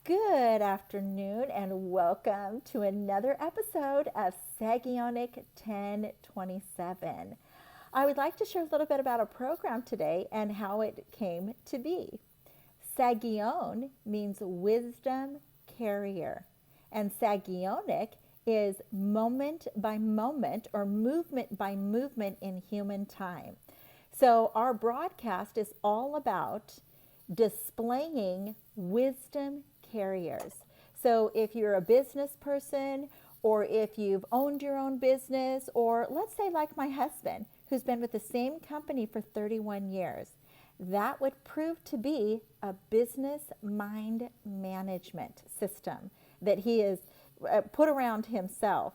Good afternoon and welcome to another episode of Sagionic 1027. I would like to share a little bit about our program today and how it came to be. Sagion means wisdom carrier, and Sagionic is moment by moment or movement by movement in human time. So, our broadcast is all about displaying wisdom carriers. So, if you're a business person, or if you've owned your own business, or let's say, like my husband, who's been with the same company for 31 years, that would prove to be a business mind management system that he has put around himself.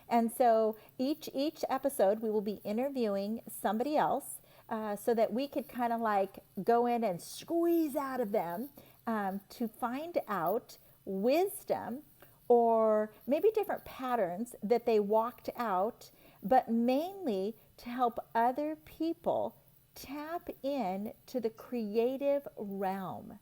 And so each episode, we will be interviewing somebody else so that we could kind of like go in and squeeze out of them to find out wisdom or maybe different patterns that they walked out, but mainly to help other people tap in to the creative realm.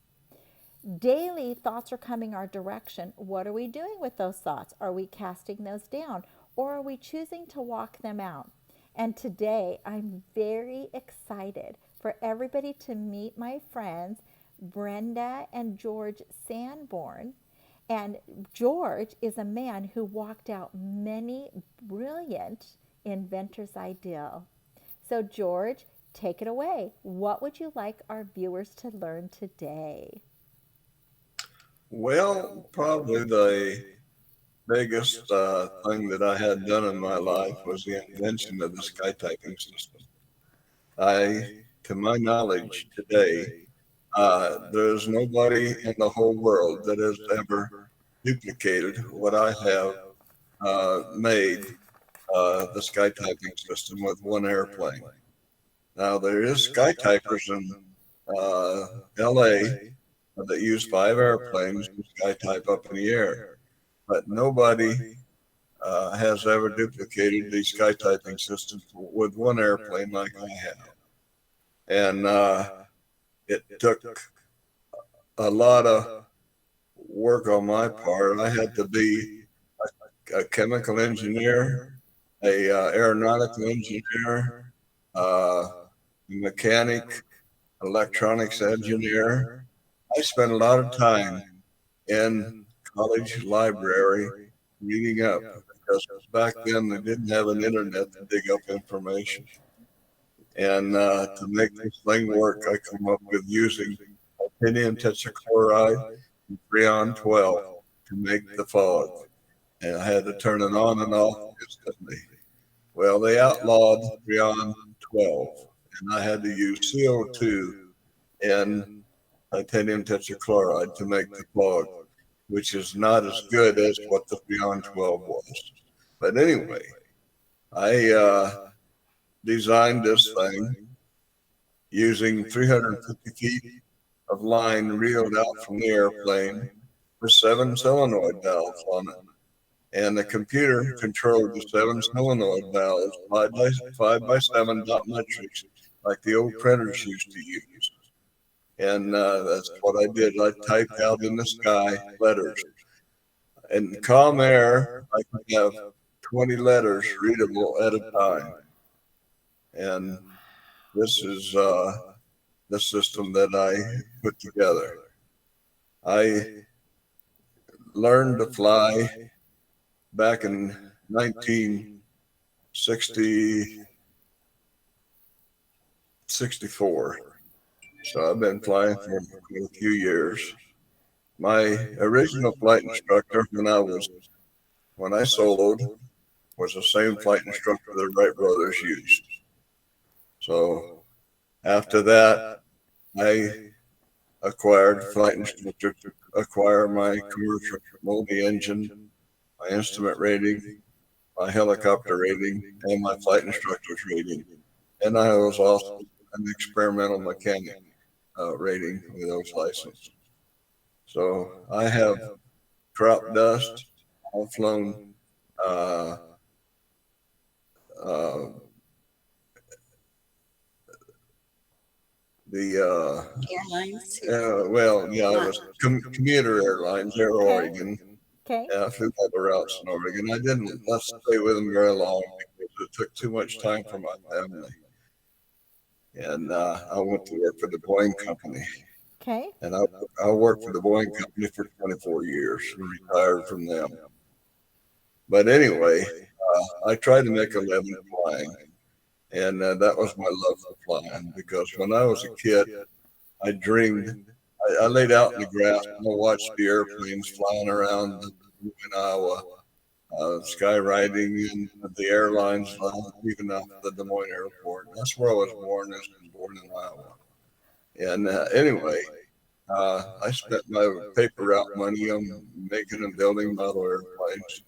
Daily thoughts are coming our direction. What are we doing with those thoughts? Are we casting those down or are we choosing to walk them out? And today I'm very excited for everybody to meet my friends Brenda and George Sanborn. And George is a man who walked out many brilliant inventors' ideal. So George, take it away. What would you like our viewers to learn today? Well, probably the biggest thing that I had done in my life was the invention of the sky typing system. I, to my knowledge today, there's nobody in the whole world that has ever duplicated what I have made the sky typing system with one airplane. Now, there is sky typers in uh, LA that use 5 airplanes to sky type up in the air, but nobody has ever duplicated the sky typing system with one airplane like I have. And it took a lot of work on my part. I had to be a chemical engineer, a aeronautical engineer, a mechanic, electronics engineer. I spent a lot of time in college library reading up because back then they didn't have an internet to dig up information. And to make this thing work, I come up with using titanium tetrachloride and Freon 12 to make the fog. And I had to turn it on and off instantly. Well, they outlawed Freon 12, and I had to use CO2 and titanium tetrachloride to make the fog, which is not as good as what the Freon 12 was. But anyway, I designed this thing using 350 feet of line reeled out from the airplane with 7 solenoid valves on it. And the computer controlled the 7 solenoid valves, 5 by 7 dot matrix, like the old printers used to use. And that's what I did. I typed out in the sky letters. In calm air, I could have 20 letters readable at a time. And this is the system that I put together. I learned to fly back in 1964. So I've been flying for a few years. My original flight instructor when I soloed was the same flight instructor the Wright brothers used. So after that, I acquired flight instructor to acquire my commercial multi-engine, my instrument rating, my helicopter rating, and my flight instructor's rating. And I was also an experimental mechanic rating with those licenses. So I have crop dust. I've flown uh, uh, the Airlines too. well, yeah, it was commuter airlines, Air Okay. Oregon. Okay. Yeah, I flew all the routes in Oregon. I didn't stay with them very long because it took too much time for my family. And I went to work for the Boeing Company. Okay. And I worked for the Boeing Company for 24 years and retired from them. But anyway, I tried to make a living flying. And that was my love for flying because when I was a kid, I dreamed, I laid out in the grass and I watched the airplanes flying around in Iowa, skywriting and the airlines leaving off the Des Moines airport. That's where I was born. I was born in Iowa. And anyway, I spent my paper route money on making and building model airplanes,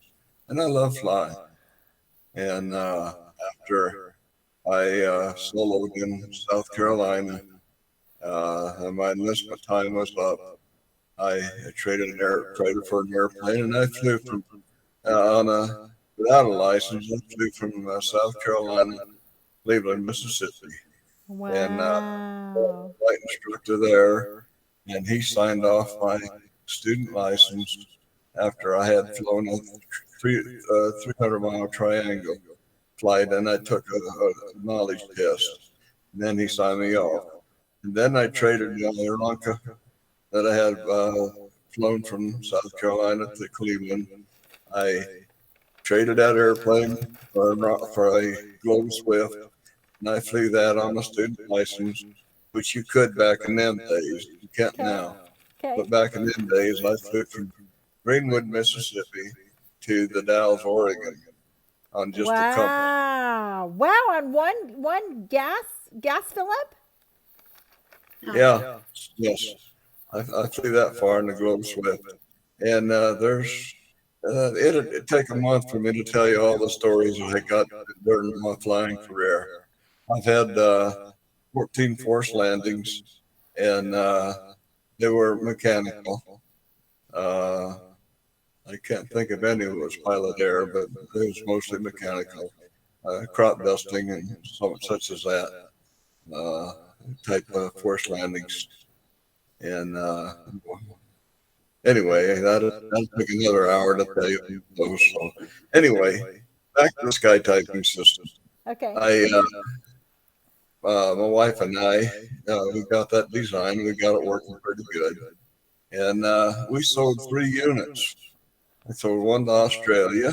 and I love flying. And after I soloed in South Carolina, and my enlistment time was up. I traded for an airplane, and I flew from on a without a license. I flew from South Carolina, Cleveland, Mississippi, and Wow. flight instructor there, and he signed off my student license after I had flown a 300-mile triangle flight, and I took a knowledge test. And then he signed me off. And then I traded Aeronautica that I had flown from South Carolina to Cleveland. I traded that airplane for a Globe Swift, and I flew that on a student license, which you could back in them days. You can't Okay. now. Okay. But back in them days, I flew from Greenwood, Mississippi to the Dalles, Oregon on just a company. Wow. Wow. On one gas fill up? Yeah, yes. I flew that far in the Globe Swift. And it'd take a month for me to tell you all the stories that I got during my flying career. I've had 14 forced landings, and they were mechanical. Uh, I can't think of any that was pilot error, but it was mostly mechanical, crop dusting and so such as that uh, type of forced landings. And anyway, that'll take another hour to tell you those. So anyway, back to the sky typing system. Okay. I, my wife and I, we got that design. We got it working pretty good, and we sold 3 units. I sold one to Australia.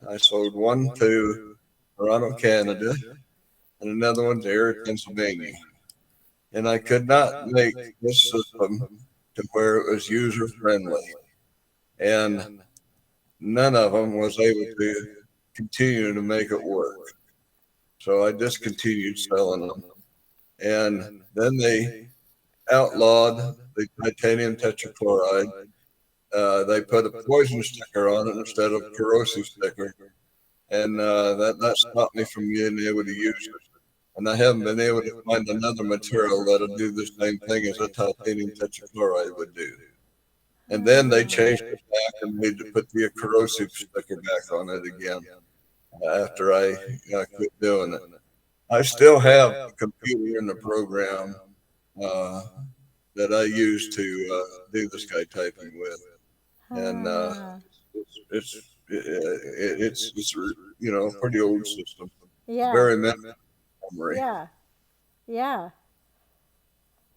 I sold one to Toronto, Canada, and another one to Erie, Pennsylvania. And I could not make this system to where it was user friendly, and none of them was able to continue to make it work. So I discontinued selling them. And then they outlawed the titanium tetrachloride. They put a poison sticker on it instead of corrosive sticker. And that stopped me from being able to use it. And I haven't been able to find another material that'll do the same thing as a titanium tetrachloride would do. And then they changed it back and made to put the corrosive sticker back on it again after I quit doing it. I still have a computer in the program uh, that I use to do the sky typing with, and Ah. it's it's a pretty old system, Yeah. very minimal memory. Yeah. Yeah.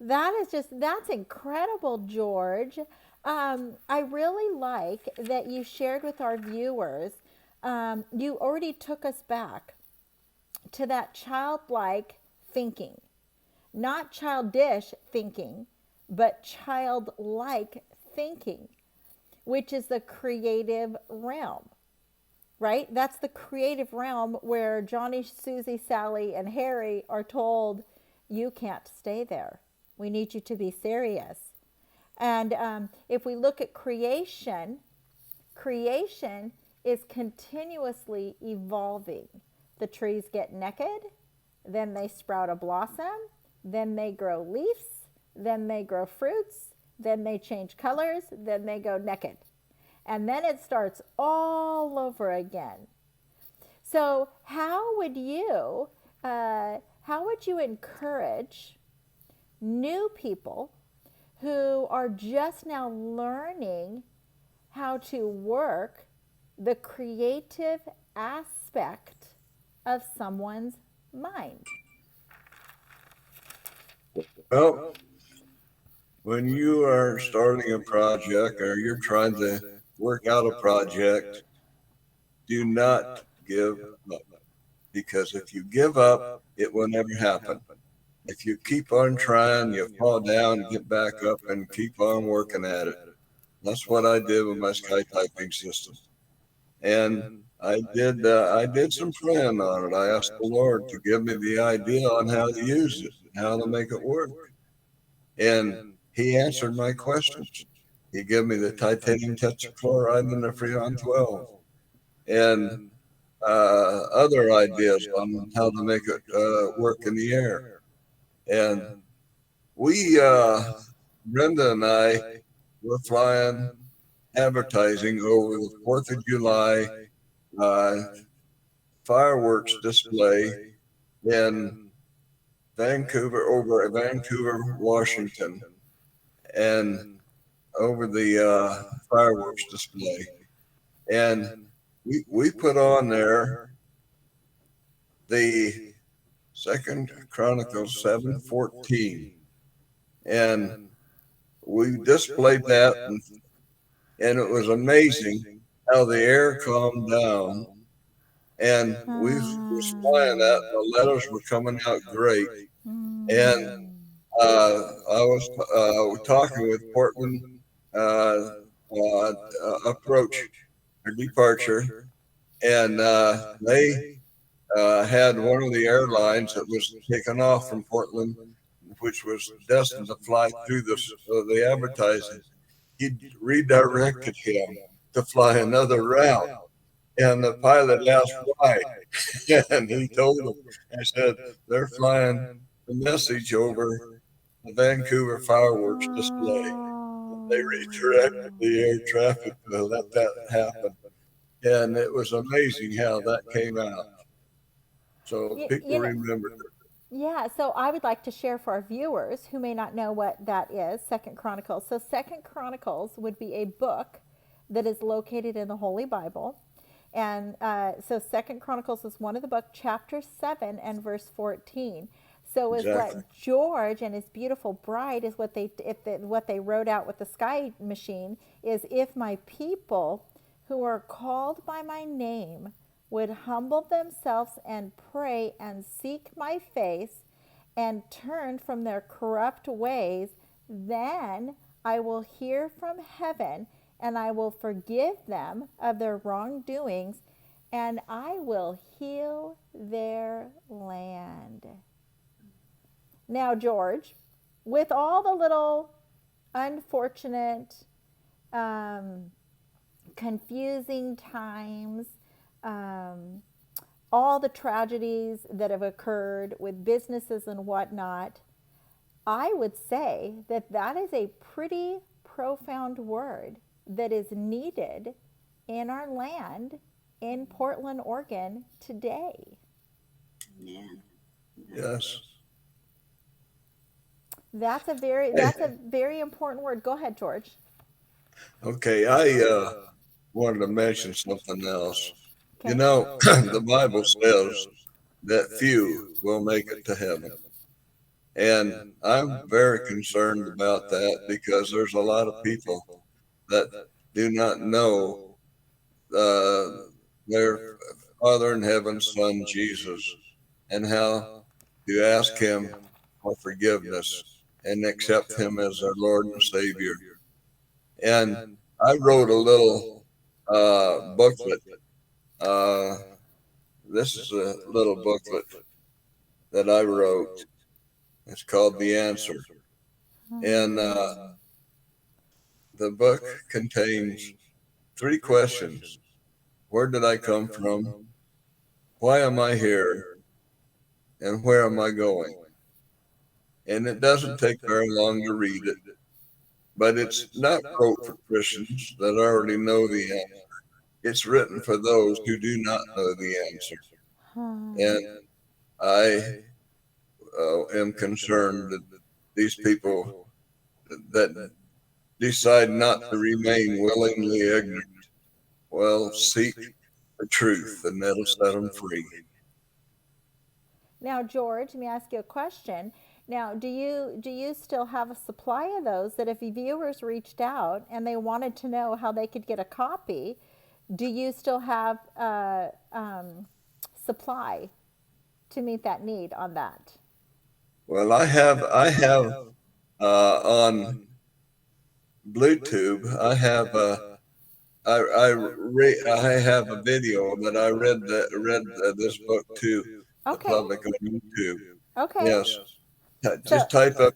That is that's incredible, George. I really like that you shared with our viewers. You already took us back to that childlike thinking, not childish thinking, but childlike thinking, which is the creative realm, right? That's the creative realm where Johnny, Susie, Sally, and Harry are told, you can't stay there. We need you to be serious. And if we look at creation, creation is continuously evolving. The trees get naked, then they sprout a blossom, then they grow leaves, then they grow fruits, then they change colors, then they go naked. And then it starts all over again. So how would you encourage new people who are just now learning how to work the creative aspect of someone's mind? Well, when you are starting a project or you're trying to work out a project, do not give up. Because if you give up, it will never happen. If you keep on trying, you fall down, get back up, and keep on working at it. That's what I did with my skytyping system. And I did some praying on it. I asked the Lord to give me the idea on how to use it, how to make it work. And He answered my questions. He gave me the titanium tetrachloride and the Freon 12, and other ideas on how to make it work in the air. And we, Brenda and I, were flying advertising over the 4th of July fireworks display in Vancouver, Washington, and over the fireworks display. And we put on there the Second Chronicles 7:14, and we displayed that, and it was amazing how the air calmed down, and we were flying that, and the letters were coming out great. And I was talking with Portland approach or departure, and they had one of the airlines that was taken off from Portland, which was destined to fly through the advertising. He redirected him to fly another route. And the pilot asked why. And he told him, I said, they're flying the message over the Vancouver fireworks display. They redirected the air traffic to let that happen. And it was amazing how that came out. So people remember it. Yeah, so I would like to share for our viewers who may not know what that is, Second Chronicles. So Second Chronicles would be a book that is located in the Holy Bible. And so Second Chronicles is one of the book, chapter 7 and verse 14. So is Exactly. what George and his beautiful bride is what they wrote out with the sky machine is, if my people who are called by my name would humble themselves and pray and seek my face and turn from their corrupt ways, then I will hear from heaven and I will forgive them of their wrongdoings and I will heal their land. Now, George, with all the little unfortunate, confusing times, all the tragedies that have occurred with businesses and whatnot, I would say that that is a pretty profound word that is needed in our land in Portland, Oregon today. Yeah. Yes. That's a very important word. Go ahead, George. Okay, I wanted to mention something else. Okay. You know, the Bible says that few will make it to heaven. And I'm very concerned about that because there's a lot of people that do not know their Father in heaven's Son, Jesus, and how to ask Him for forgiveness and accept Him as our Lord and Savior. And I wrote a little booklet. This is a little booklet that I wrote. It's called The Answer. And the book contains 3 questions. Where did I come from? Why am I here? And where am I going? And it doesn't take very long to read it, but it's not wrote for Christians that already know the answer. It's written for those who do not know the answer. And I am concerned these people that decide not to remain willingly ignorant. Well, seek the truth, and that'll set them free. Now, George, let me ask you a question. Now, do you still have a supply of those that if viewers reached out and they wanted to know how they could get a copy, do you still have supply to meet that need on that? Well, I have on Bluetooth. I have a video that I read this book to the Okay. public on YouTube. Okay. Yes, So, just type up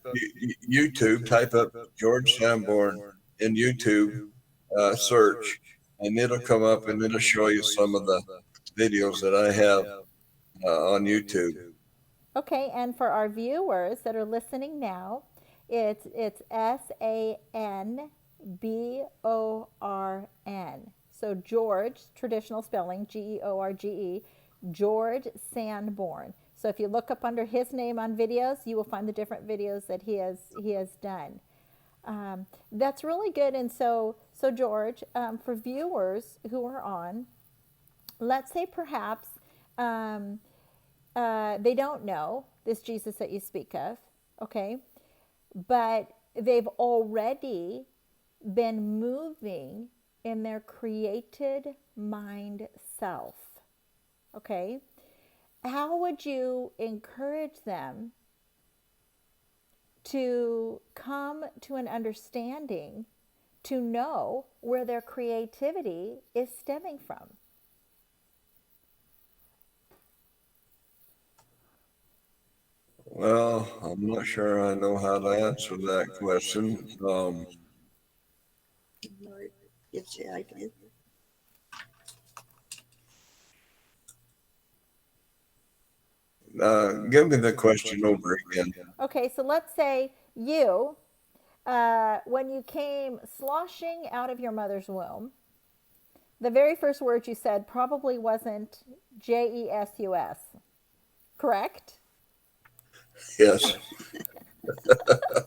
YouTube, type up George Sanborn in YouTube search, and it'll come up and it'll show you some of the videos that I have on YouTube. okay, and for our viewers that are listening now, it's Sanborn. So George, traditional spelling, George, George Sanborn. So if you look up under his name on videos, you will find the different videos that he has done. That's really good. And so George, for viewers who are on, let's say perhaps they don't know this Jesus that you speak of, okay, but they've already been moving in their created mind self, okay. How would you encourage them to come to an understanding, to know where their creativity is stemming from? Well, I'm not sure I know how to answer that question. Lord gives you ideas. Give me the question over again. Okay, so let's say you, when you came sloshing out of your mother's womb, the very first word you said probably wasn't Jesus, correct? Yes. That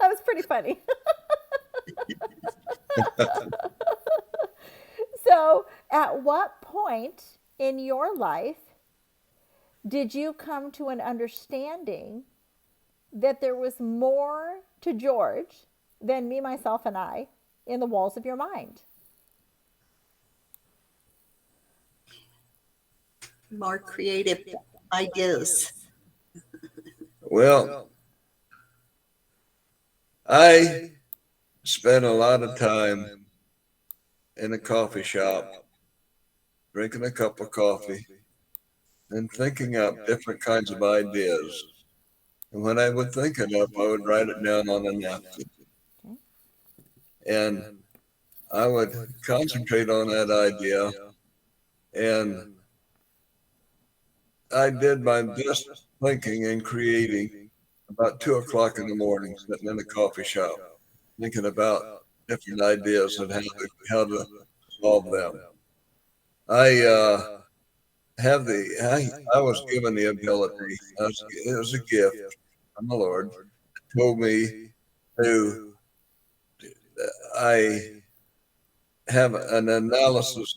was pretty funny. So, at what point in your life did you come to an understanding that there was more to George than me, myself, and I in the walls of your mind? More creative ideas. Well, I spent a lot of time in a coffee shop, drinking a cup of coffee, and thinking up different kinds of ideas. And when I would think it up, I would write it down on a napkin. And I would concentrate on that idea. And I did my best thinking and creating about 2 o'clock in the morning, sitting in a coffee shop, thinking about different ideas and how to solve them. I I was given the ability. It was a gift from the Lord. Told me to. I have an analysis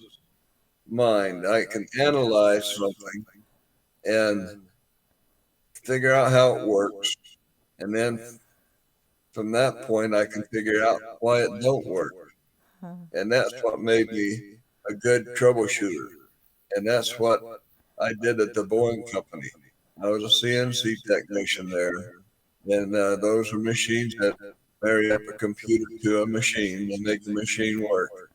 mind. I can analyze something and figure out how it works, and then from that point, I can figure out why it don't work. And that's what made me a good troubleshooter. And that's what I did at the Boeing company. I was a CNC technician there, and those are machines that marry up a computer to a machine and make the machine work.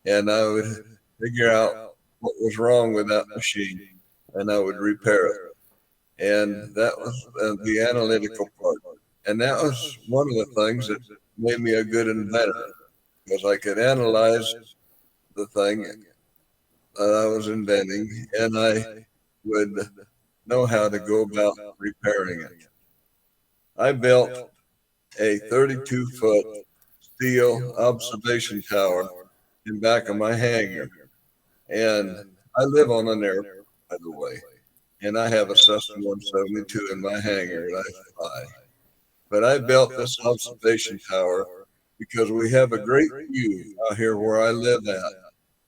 And I would figure out what was wrong with that machine, and I would repair it. And that was the analytical part. And that was one of the things that made me a good inventor, because I could analyze the thing that I was inventing, and I would know how to go about repairing it. I built a 32-foot steel observation tower in back of my hangar, and I live on an airport, by the way, and I have a Cessna 172 in my hangar that I fly. but I built this observation tower because we have a great view out here where I live at,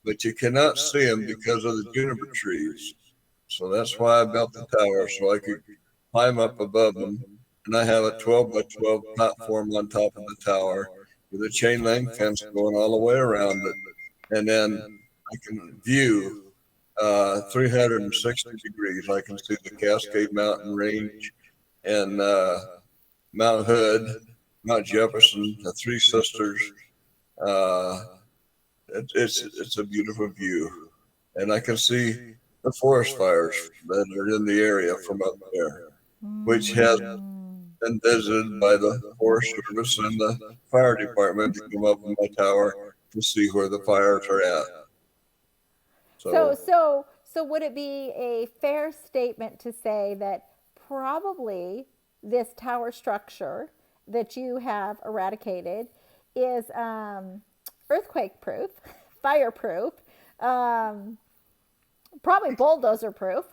but you cannot see them because of the juniper trees. So that's why I built the tower, so I could climb up above them. And I have a 12 by 12 platform on top of the tower with a chain link fence going all the way around it. And then I can view 360 degrees. I can see the Cascade Mountain Range and Mount Hood, Mount Jefferson, the Three Sisters. Uh, it's a beautiful view, and I can see the forest fires that are in the area from up there, which has been visited by the Forest Service and the fire department to come up in my tower to see where the fires are at. So would it be a fair statement to say that probably this tower structure that you have eradicated is earthquake proof, fireproof, probably bulldozer proof?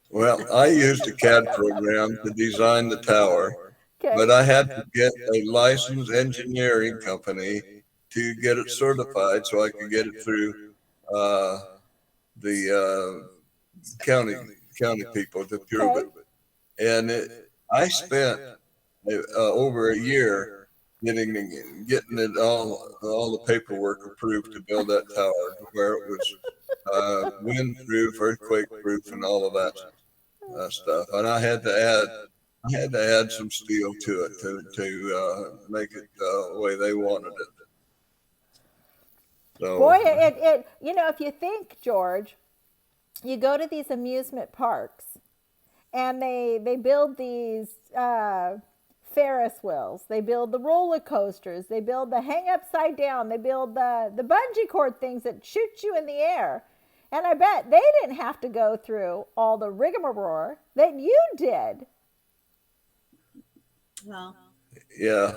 Well, I used a CAD program to design the tower, Okay. but I had to get a licensed engineering company to get it certified so I could get it through the county people to prove it. And I spent over a year getting it all the paperwork approved to build that tower to where it was wind proof, earthquake proof, and all of that stuff. And I had to add some steel to it to make it the way they wanted it. So, boy, it if you think, George, you go to these amusement parks and they build these Ferris wheels, they build the roller coasters, they build the hang upside down, they build the bungee cord things that shoot you in the air. And I bet they didn't have to go through all the rigmarole that you did. Well, yeah.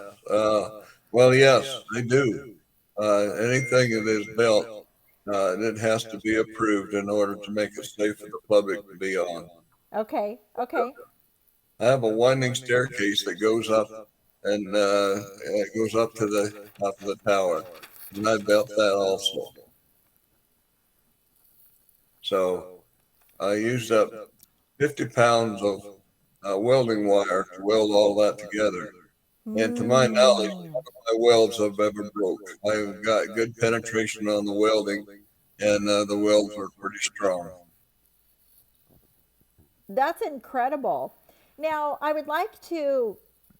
Well, yes, they do. Anything that is built, it has to be approved in order to make it safe for the public to be on. Okay. I have a winding staircase that goes up, and it goes up to the top of the tower, and I built that also. So I used up 50 pounds of welding wire to weld all that together. And to my knowledge, none of my welds have ever broke. I've got good penetration on the welding, and the welds are pretty strong. That's incredible. Now, I would like to,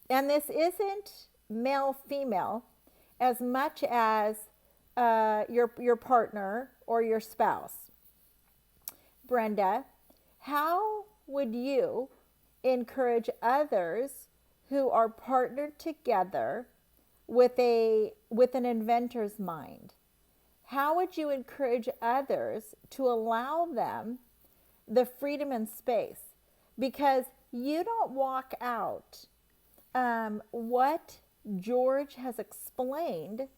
and this isn't male female as much as your partner or your spouse. Brenda, how would you encourage others who are partnered together with an inventor's mind? How would you encourage others to allow them the freedom and space? Because you don't walk out what George has explained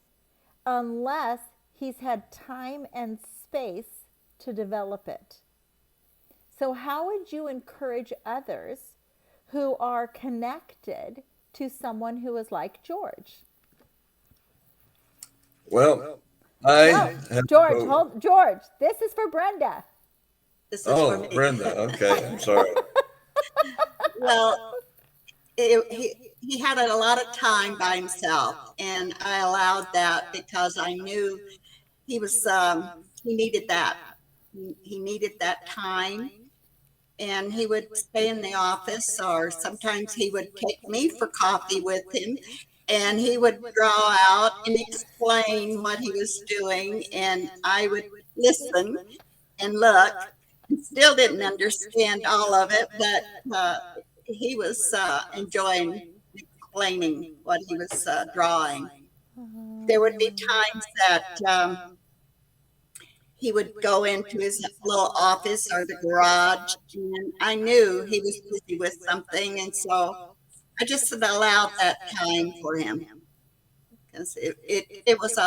unless he's had time and space to develop it. So how would you encourage others who are connected to someone who is like George? Well, George, this is for Brenda. this is for me. Brenda, okay, I'm sorry. Well, he had a lot of time by himself, and I allowed that because I knew he was he needed that. He needed that time, and he would stay in the office, or sometimes he would take me for coffee with him, and he would draw out and explain what he was doing, and I would listen and look. Still didn't understand all of it, but he was enjoying explaining what he was drawing. There would be times that he would go into his little office or the garage, and I knew he was busy with something, and so I just allowed that time for him, because it was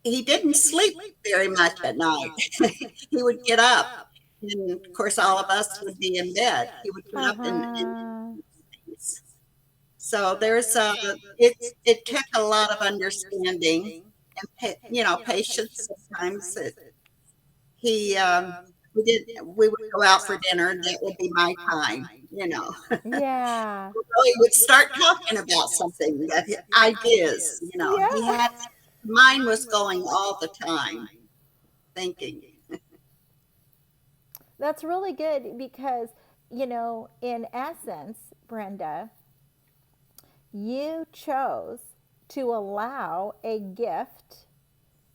he didn't sleep very much at night. He would get up, and of course all of us would be in bed. He would get up and So there's it took a lot of understanding and patience. Sometimes he we would go out for dinner, and that would be my time. Yeah. So he would start talking about something ideas. He Yeah. had mine was going all the time, thinking. That's really good because, in essence, Brenda, you chose to allow a gift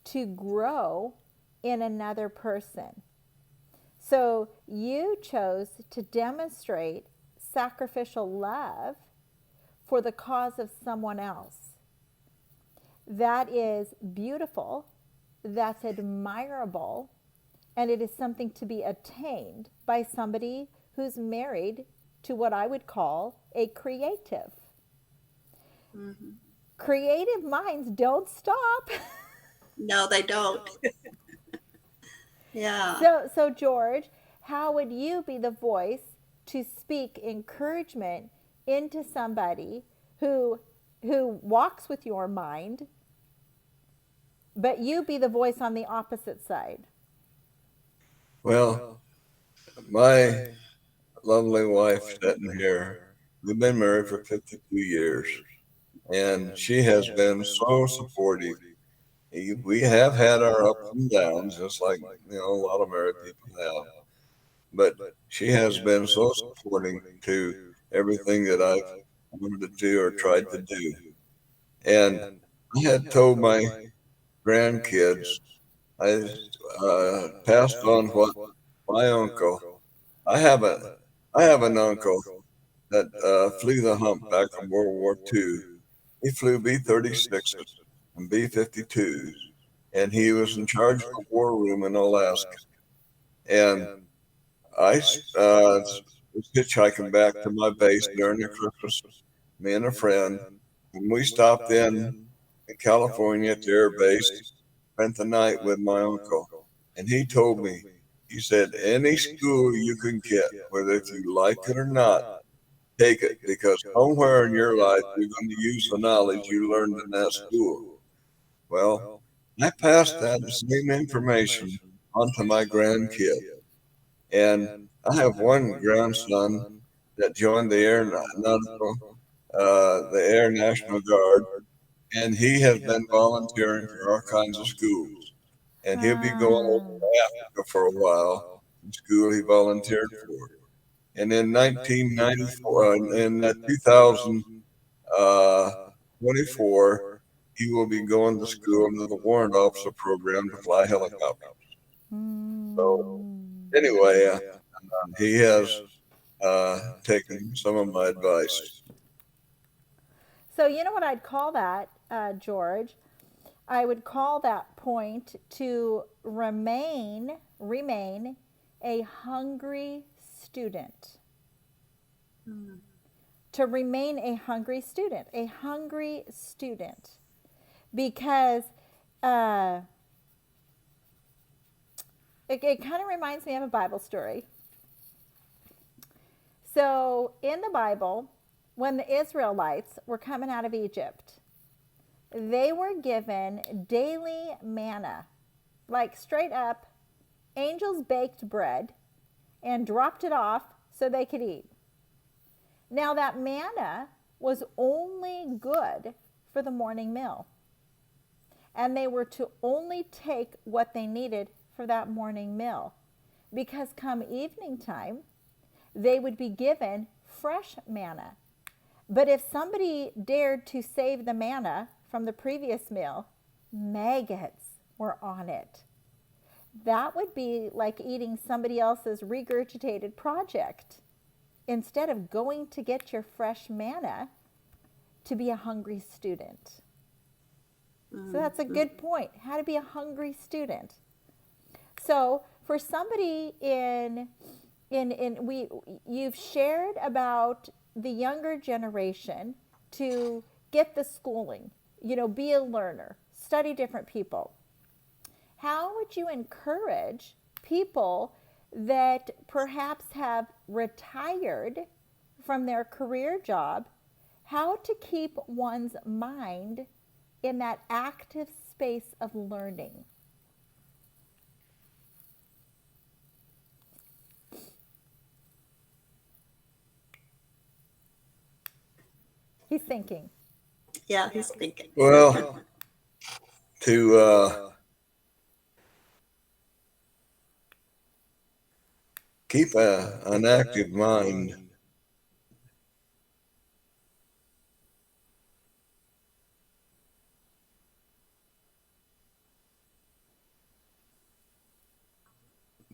to grow in another person. So you chose to demonstrate sacrificial love for the cause of someone else. That is beautiful, that's admirable, and it is something to be attained by somebody who's married to what I would call a creative. Mm-hmm. Creative minds don't stop. No, they don't. Yeah. So George, how would you be the voice to speak encouragement into somebody who walks with your mind, but you be the voice on the opposite side? Well, my lovely wife sitting here, we've been married for 52 years, and she has been so supportive. We have had our ups and downs, just like a lot of married people have. But she has been so supporting to everything that I've wanted to do or tried to do. And I had told my grandkids, I passed on what my uncle. I have a I have an uncle that flew the hump back in World War II. He flew B-36s and B-52s, and he was in charge of the war room in Alaska. And I was hitchhiking back to my base during the Christmas, me and a friend, and we stopped in California at the air base, spent the night with my uncle. And he told me, he said, any school you can get, whether if you like it or not, take it, because somewhere in your life you're going to use the knowledge you learned in that school. Well, I passed that same information on to my grandkid. And I have one grandson that joined the the Air National Guard, and he has been volunteering for all kinds of schools. And he'll be going over Ah. to Africa for a while, the school he volunteered for. And in 1994, in 2024, he will be going to school into the warrant officer program to fly helicopters. So Mm. anyway, he has taken some of my advice. So you know what I'd call that, George? I would call that point to remain a hungry student. Mm. To remain a hungry student, because it kind of reminds me of a Bible story. So in the Bible, when the Israelites were coming out of Egypt, they were given daily manna, like straight up, angels baked bread and dropped it off so they could eat. Now, that manna was only good for the morning meal, and they were to only take what they needed for that morning meal, because come evening time, they would be given fresh manna. But if somebody dared to save the manna from the previous meal, maggots were on it. That would be like eating somebody else's regurgitated project instead of going to get your fresh manna to be a hungry student. So that's a good point. How to be a hungry student. So for somebody you've shared about the younger generation to get the schooling, be a learner, study different people. How would you encourage people that perhaps have retired from their career job? how to keep one's mind in that active space of learning. He's thinking. Yeah, he's thinking. Well, to keep an active mind,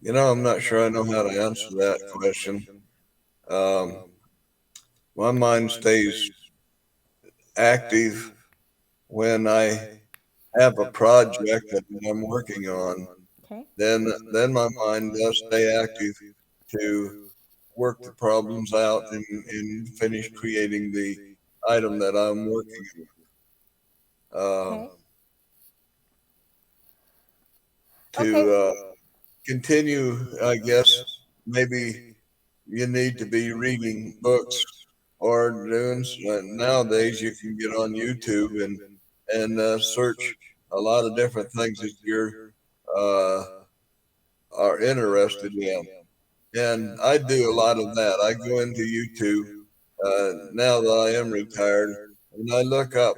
I'm not sure I know how to answer that question. My mind stays active when I have a project that I'm working on. Okay. Then my mind does stay active to work the problems out and finish creating the item that I'm working on. Okay. To continue, I guess maybe you need to be reading books or doing. Nowadays, you can get on YouTube and search a lot of different things that you're uh, are interested in. And I do a lot of that. I go into YouTube now that I am retired, and I look up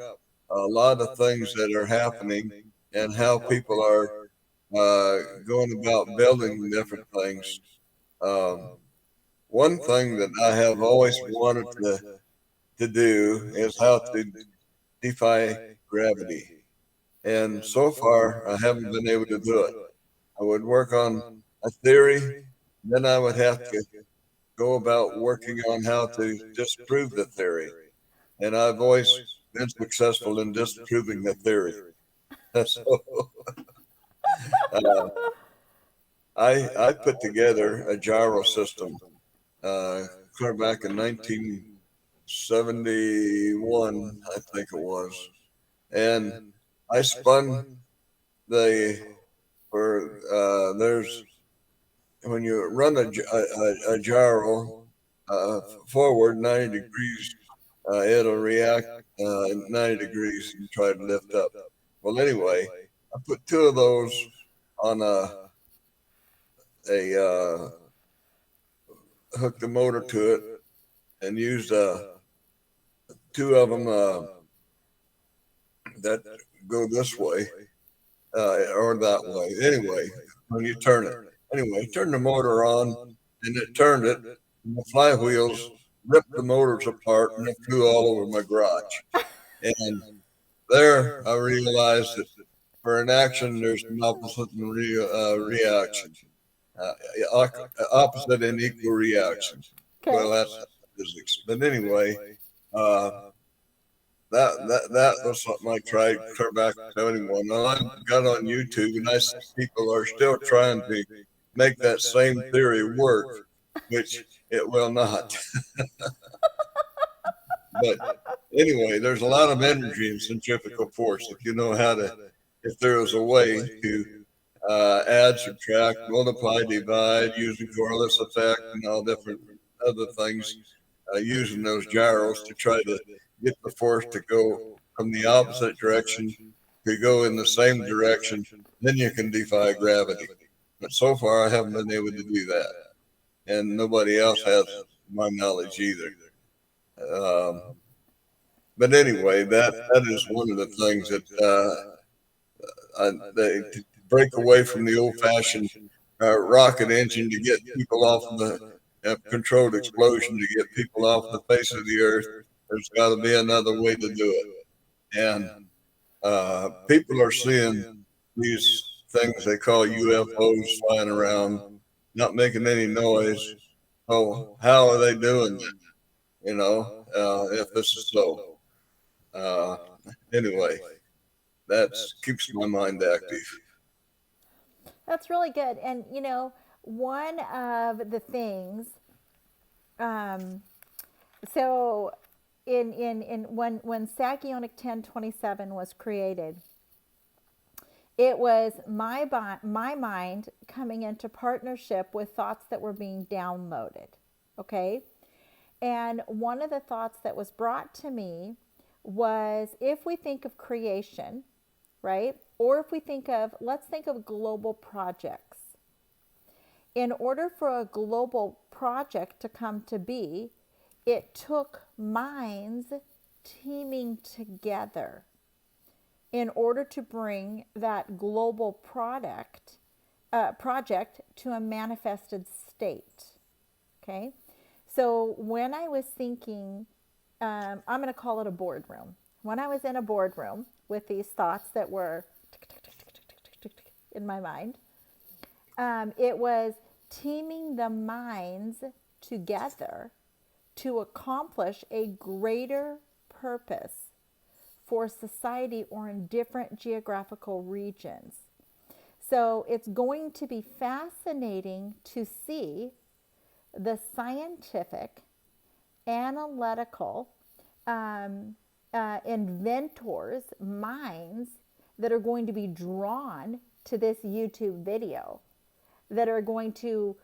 a lot of things that are happening and how people are going about building different things. Um, One thing that I have always wanted to do is how to defy gravity. And so far, I haven't been able to do it. I would work on a theory, then I would have to go about working on how to disprove the theory. And I've always been successful in disproving the theory. So uh, I put together a gyro system clear back in 1971, I think it was. And I spun the, for, there's, when you run a gyro forward 90 degrees, it'll react 90 degrees and try to lift up. Well, anyway, I put two of those on a hooked the motor to it and used two of them that go this way or that way. Anyway, when you turn it, turn the motor on, and it turned it, and the flywheels ripped the motors apart, and it flew all over my garage. And there, I realized that for an action, there's an opposite reaction, opposite and equal reaction. Okay. Well, that's physics. But anyway, uh, that was something I tried clear back in 71. Now I got on YouTube and I see people are still trying to make that same theory work, which it will not. But anyway, there's a lot of energy in centrifugal force. If you know how to, if there was a way to add, subtract, multiply, divide, using Coriolis effect and all different other things, using those gyros to try to get the force to go from the opposite direction to go in the same direction, then you can defy gravity. But so far, I haven't been able to do that, and nobody else has my knowledge either. But anyway, that is one of the things that they break away from the old-fashioned rocket engine to get people off of the controlled explosion to get people off the face of the earth. There's got to be another way to do it. And people are seeing these things they call UFOs flying around, not making any noise. Oh, how are they doing that? If this is so. Anyway, that keeps my mind active. That's really good. And, one of the things, so in when Sagionic 1027 was created, it was my mind coming into partnership with thoughts that were being downloaded. Okay. And one of the thoughts that was brought to me was, if we think of creation, right? Or if we think of, let's think of global projects. In order for a global project to come to be, it took minds teaming together in order to bring that global project to a manifested state. Okay? So when I was thinking, I'm going to call it a boardroom. When I was in a boardroom with these thoughts that were in my mind, it was teaming the minds together to accomplish a greater purpose for society or in different geographical regions. So it's going to be fascinating to see the scientific, analytical, inventors' minds that are going to be drawn to this YouTube video, that are going to,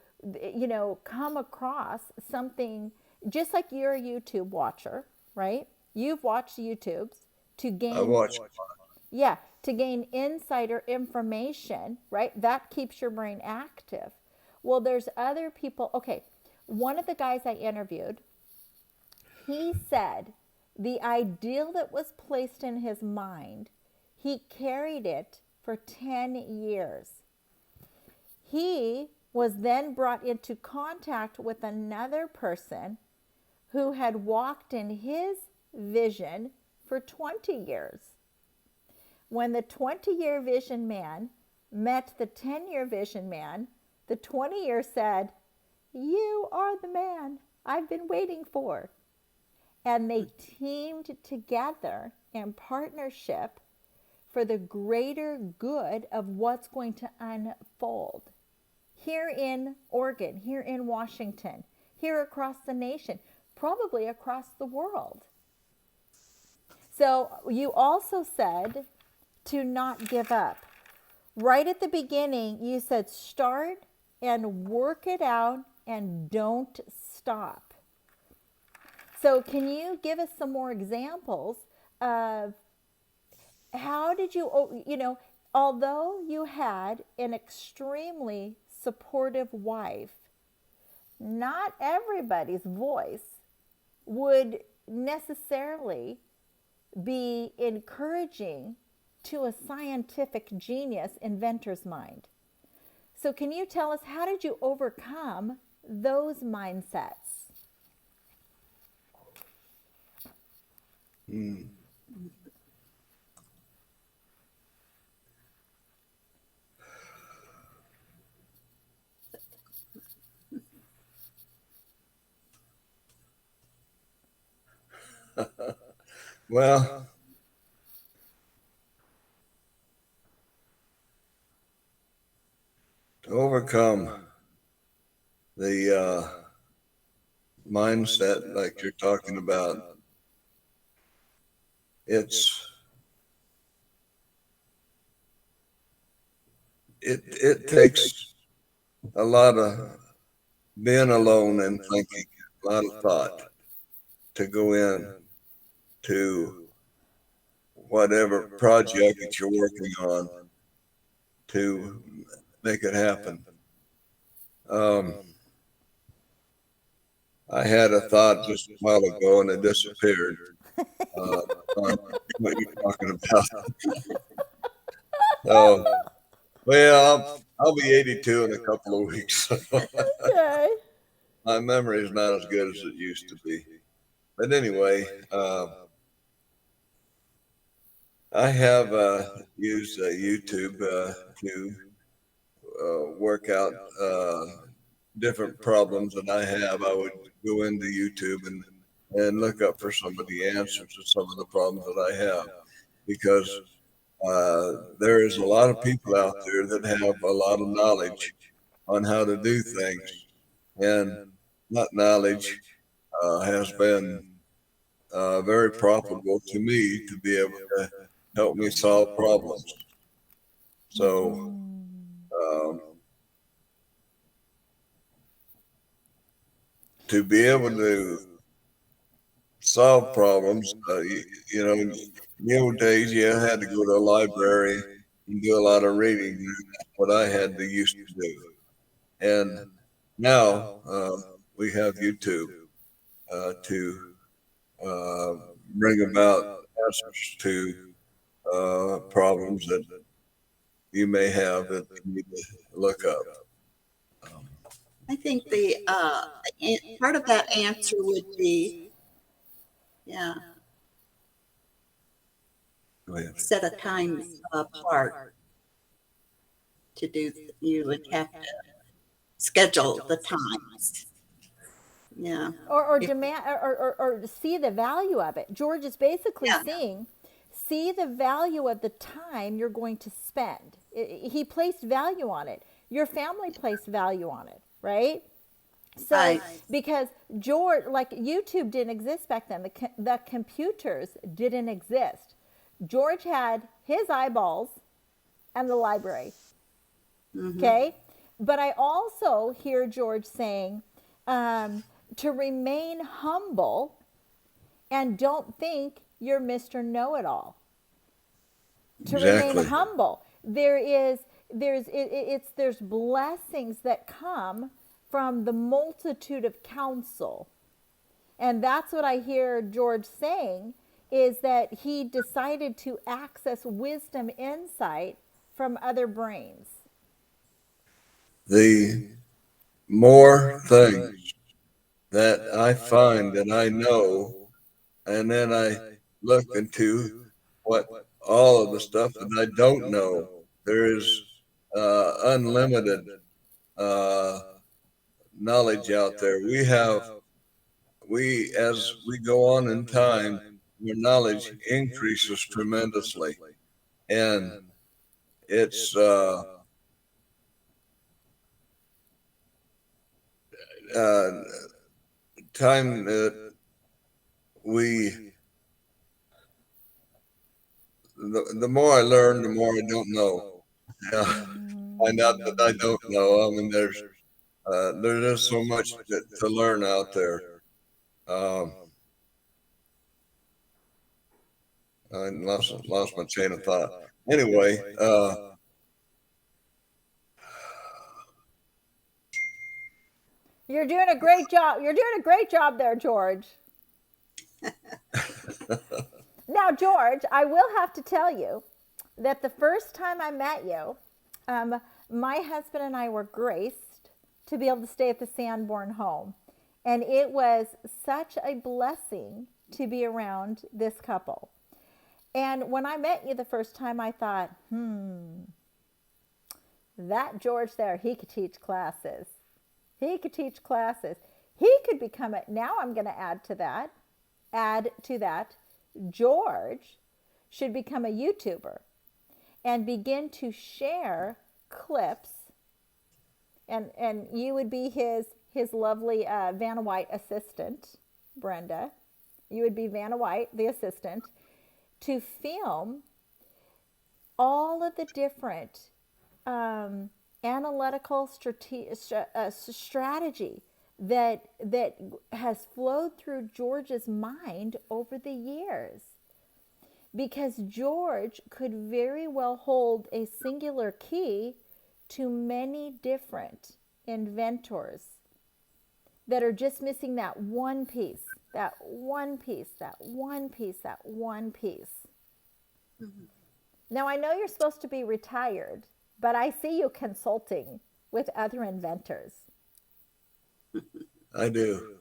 come across something, just like you're a YouTube watcher, right? You've watched YouTubes to gain. I watch. Yeah, to gain insider information, right? That keeps your brain active. Well, there's other people. Okay, one of the guys I interviewed, he said the ideal that was placed in his mind, he carried it for 10 years. He was then brought into contact with another person who had walked in his vision for 20 years. When the 20-year vision man met the 10-year vision man, the 20-year said, "You are the man I've been waiting for." And they teamed together in partnership for the greater good of what's going to unfold here in Oregon, here in Washington, here across the nation, probably across the world. So you also said to not give up. Right at the beginning, you said start and work it out and don't stop. So can you give us some more examples of how did you, although you had an extremely supportive wife, not everybody's voice would necessarily be encouraging to a scientific genius inventor's mind. So can you tell us, how did you overcome those mindsets? Well, to overcome the mindset like you're talking about, it takes a lot of being alone and thinking, a lot of thought to go in to whatever project that you're working on to make it happen. I had a thought just a while ago and it disappeared. On what you're talking about. So, well, I'll be 82 in a couple of weeks. Okay. My memory is not as good as it used to be. But anyway, I have used YouTube to work out different problems that I have. I would go into YouTube and look up for some of the answers to some of the problems that I have, because there is a lot of people out there that have a lot of knowledge on how to do things, and that knowledge has been very profitable to me to be able to help me solve problems. So to be able to solve problems. You know, in the old days, you had to go to a library and do a lot of reading. That's what I had to used to do. And now we have YouTube to uh, bring about answers to problems that you may have that you need to look up. I think the part of that answer would be, yeah, Go ahead. set a time apart to do. You would have to schedule the times. Yeah. Or demand or see the value of it. George is basically Yeah. saying, see the value of the time you're going to spend. He placed value on it. Your family placed value on it, right? So, Right. because George, like YouTube didn't exist back then, the computers didn't exist. George had his eyeballs and the library. Okay. But I also hear George saying to remain humble and don't think you're Mr. Know It All. To Exactly. remain humble. There's blessings that come from the multitude of counsel. And that's what I hear George saying, is that he decided to access wisdom insight from other brains. The more things that I find that I know, and then I look into what all of the stuff that I don't know. There is unlimited knowledge out there. As we go on in time, your knowledge increases tremendously, and it's time that we the more I learn, the more I don't know. Find out that I don't know. I mean, there's just so much to learn out there. I lost my chain of thought. Anyway, You're doing a great job. You're doing a great job there, George. Now, George, I will have to tell you that the first time I met you, my husband and I were graced to be able to stay at the Sanborn home. And it was such a blessing to be around this couple. And when I met you the first time, I thought, that George there, he could teach classes. He could teach classes. He could become a, now I'm going to add to that, George should become a YouTuber and begin to share clips. And you would be his lovely Vanna White assistant, Brenda. You would be Vanna White, the assistant, to film all of the different analytical strategy that has flowed through George's mind over the years. Because George could very well hold a singular key to many different inventors that are just missing that one piece, that one piece, that one piece, that one piece. Mm-hmm. Now, I know you're supposed to be retired, but I see you consulting with other inventors. I do.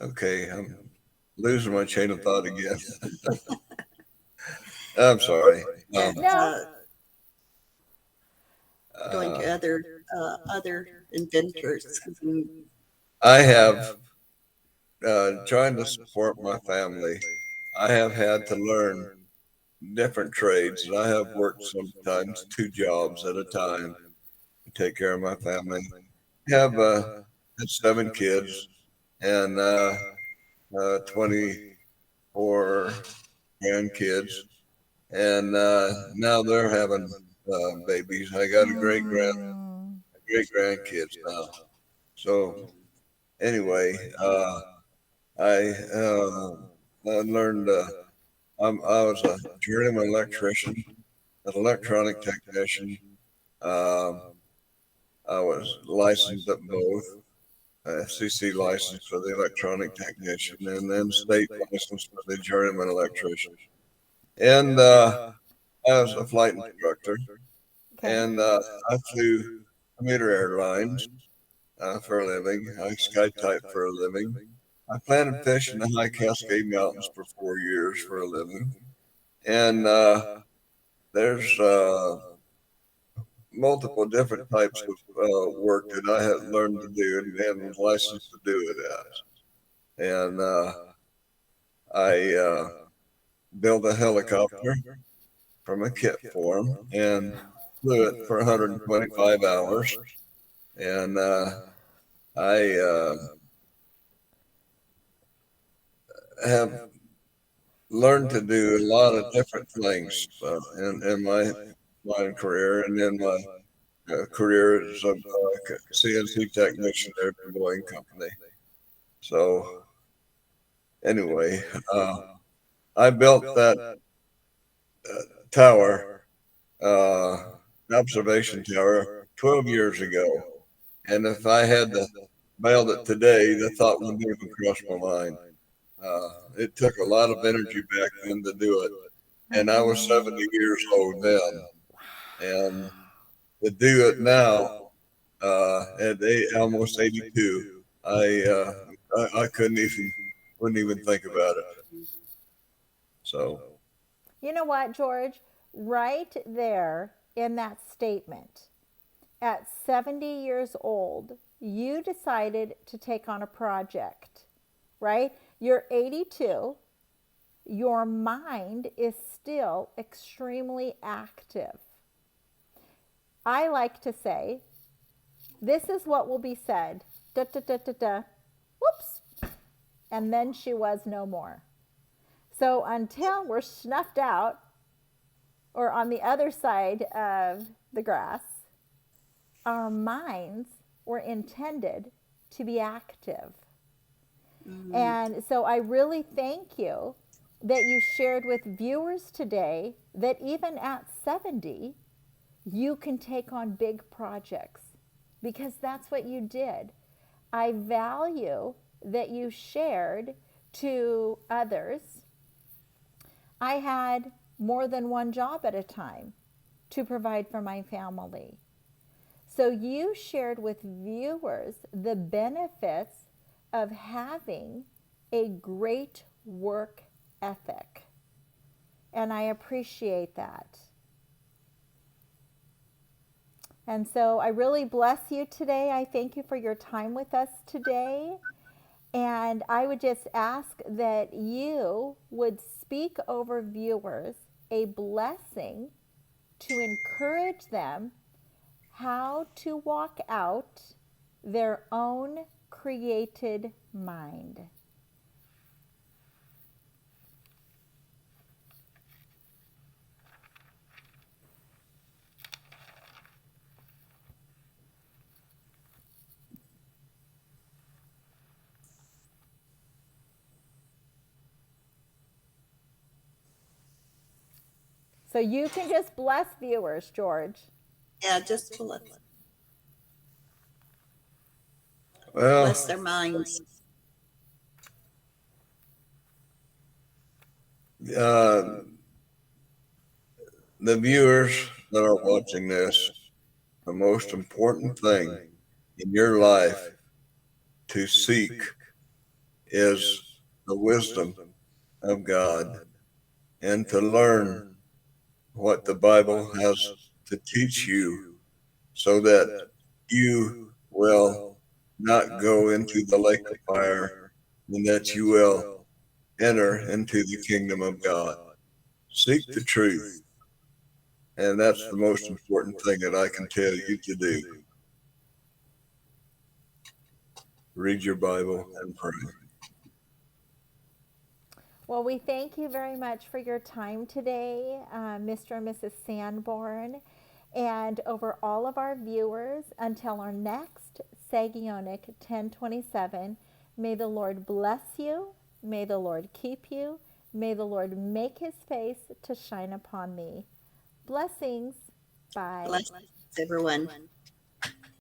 Okay, I'm losing my chain of thought again. I'm sorry. No. Going to other inventors. I have trying to support my family. I have had to learn different trades. I have worked sometimes 2 jobs at a time to take care of my family. I have had 7 kids and 24 grandkids, and now they're having babies. I got a Mm. great grandkids now. So anyway, I I learned. I was a journeyman electrician, an electronic technician. Um, I was licensed at both, FCC license for the electronic technician, and then state license for the journeyman electrician. And I was a flight instructor, Okay. and I flew commuter airlines for a living. I skytyped for a living. I planted fish in the high Cascade Mountains for 4 years for a living. And there's multiple different types of work that I had learned to do and was licensed to do it at. And I built a helicopter from a kit form and flew it for 125 hours. And I have learned to do a lot of different things in my career and in my career as a CNC technician at the Boeing company. So anyway, I built that tower, uh, observation tower, 12 years ago. And if I had to build it today, the thought wouldn't even cross my mind. It took a lot of energy back then to do it. And I was 70 years old then. And to do it now, almost 82, I wouldn't even think about it. So, You know what, George? Right there in that statement, at 70 years old, you decided to take on a project, right? You're 82. Your mind is still extremely active. I like to say, this is what will be said. Da, da, da, da, da. Whoops. And then she was no more. So until we're snuffed out or on the other side of the grass, our minds were intended to be active. Mm. And so I really thank you that you shared with viewers today that even at 70, you can take on big projects because that's what you did. I value that you shared to others. I had more than one job at a time to provide for my family. So you shared with viewers the benefits of having a great work ethic. And I appreciate that. And so I really bless you today. I thank you for your time with us today. And I would just ask that you would speak over viewers a blessing to encourage them how to walk out their own created mind. So you can just bless viewers, George. Yeah, just to well, bless their minds. the viewers that are watching this, the most important thing in your life to seek is the wisdom of God and to learn what the Bible has to teach you so that you will not go into the lake of fire and that you will enter into the kingdom of God. Seek the truth. And that's the most important thing that I can tell you to do. Read your Bible and pray. Well, we thank you very much for your time today, Mr. and Mrs. Sanborn. And over all of our viewers, until our next Sagionic 1027, may the Lord bless you, may the Lord keep you, may the Lord make his face to shine upon thee. Blessings. Bye. Bless everyone.